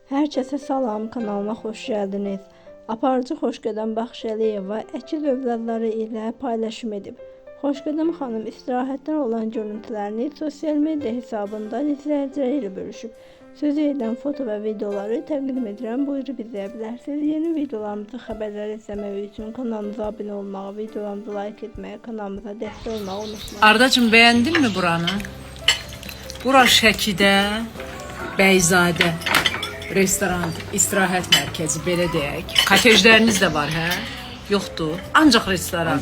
Herkese salam, kanalıma hoş geldiniz. Aparıcı Xoşqədəm Baxşəliyeva əkil övladları ilə paylaşım edib. Xoşqədəm xanım istirahətdən olan görüntülərini sosial media hesabından izləyiciləri ilə bölüşüb. Sözü edən foto və videoları təqdim edirəm. Buyurub izləyə bilərsiniz. Yeni videolarımızı, xəbərləri izləmək üçün kanalımıza abunə olmağı, videolarımızı like etməyi, kanalımıza dəstək olmağı unutmayın. Ardacığım, beğendin mi buranı? Bura Şəkidə Bəyzadə restoran, istirahət mərkəzi, belə deyək. Kotejləriniz də var, hə? Yoxdur. Ancaq restoran.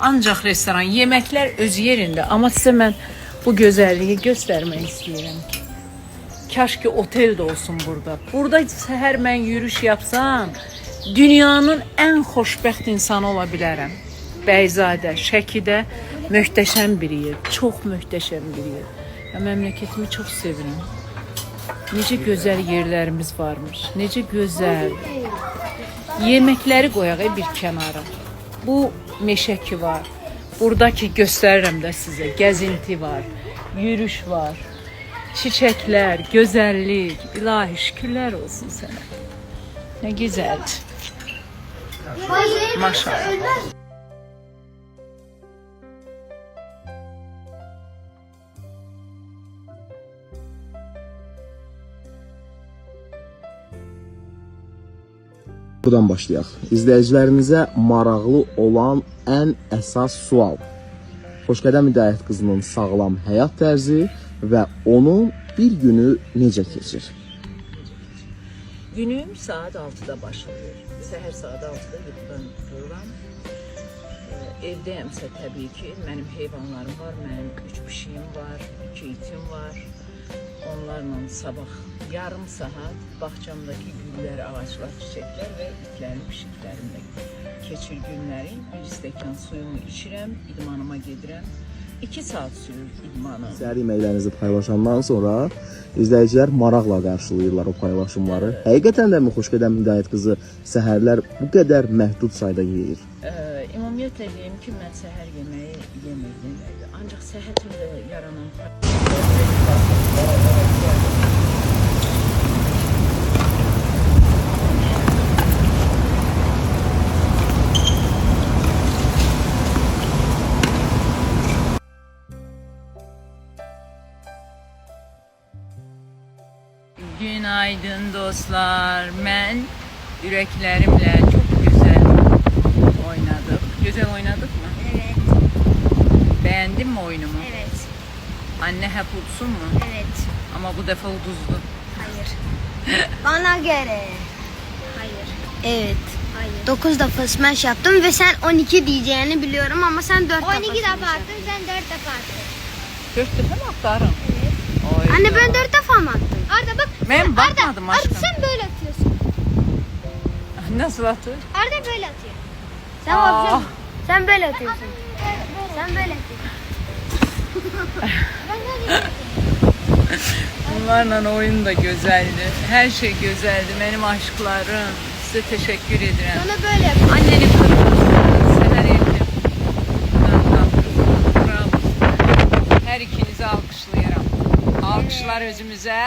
Ancaq restoran. Yeməklər öz yerində. Amma sizə mən bu gözəlliyi göstərmək istəyirəm. Kaş ki otel də olsun burada. Burada səhər mən yürüyüş yapsam, dünyanın ən xoşbəxt insanı ola bilərəm. Bəyzadə, Şəkidə möhtəşəm bir yer. Çox möhtəşəm bir yer. Ya, məmləkətimi çox sevirəm. Necə gözəl yerlərimiz varmış. Necə gözəl. Yeməkləri qoyaq bir kənara. Bu meşəki var. Buradakı göstərirəm də sizə. Gəzinti var. Yürüyüş var. Çiçəklər, gözəllik. İlahi şükürlər olsun sənə. Nə gözəldir. Maşallah. Buradan başlayaq. İzləyicilərimizə maraqlı olan ən əsas sual. Xoşqədəm İdayət qızının sağlam həyat tərzi və onun bir günü necə keçir? Günüm saat 6'da başlıyor. Səhər saat 6'da yuxudan dururam. Evdəyəmsə təbii ki, mənim heyvanlarım var. Mənim 3 pişiyim var, 2 itim var. Onlarla sabah yarım saat bağçamdaki güllər, ağaçlar, çiçəklər və itlərin, pişiklərimlə keçir günləri. Bir stəkan suyumu içirəm, idmanıma gedirəm. 2 saat sürür idmanım. Səhər yeməklərinizi paylaşandan sonra izləyicilər maraqla qarşılayırlar o paylaşımları. Həqiqətən də mi Xoşqədəm İdayət qızı səhərlər bu qədər məhdud sayda yeyir? Ümumiyyətlə deyim ki, mən səhər yeməyi yemirdim. Ancaq səhər tezdə yaranan Günaydın dostlar. Mən ürəklərimlə çox gözəl oynadık. Gözəl oynadık mı? Evet. Beğendin mi oyunumu? Evet. Anne hep udsun mu? Evet. Ama bu defa uduzdu. Hayır. Bana göre. Hayır. Evet. Hayır. 9 defa smash yaptım ve sen 12 diyeceğini biliyorum ama sen 4 defa 12 defa attın, sen 4 defa attın. 4 defa mı aktarım? Evet. Oy. Anne ben 4 defa mı attım? Arda bak. Ben bakmadım Arda aşkım. sen böyle atıyorsun. Nasıl atır? Arda böyle atıyor. Sen Aa. Sen böyle atıyorsun. Sen böyle atıyorsun. Ben böyle atıyorum. Bunlarla oyun da güzeldi. Her şey güzeldi. Benim aşklarım. Size teşekkür ederim. Sonra böyle yapıyor. Anneni kırmızı. Seher evli. Bravo. Her ikinizi alkışlayarım. Alkışlar özümüze.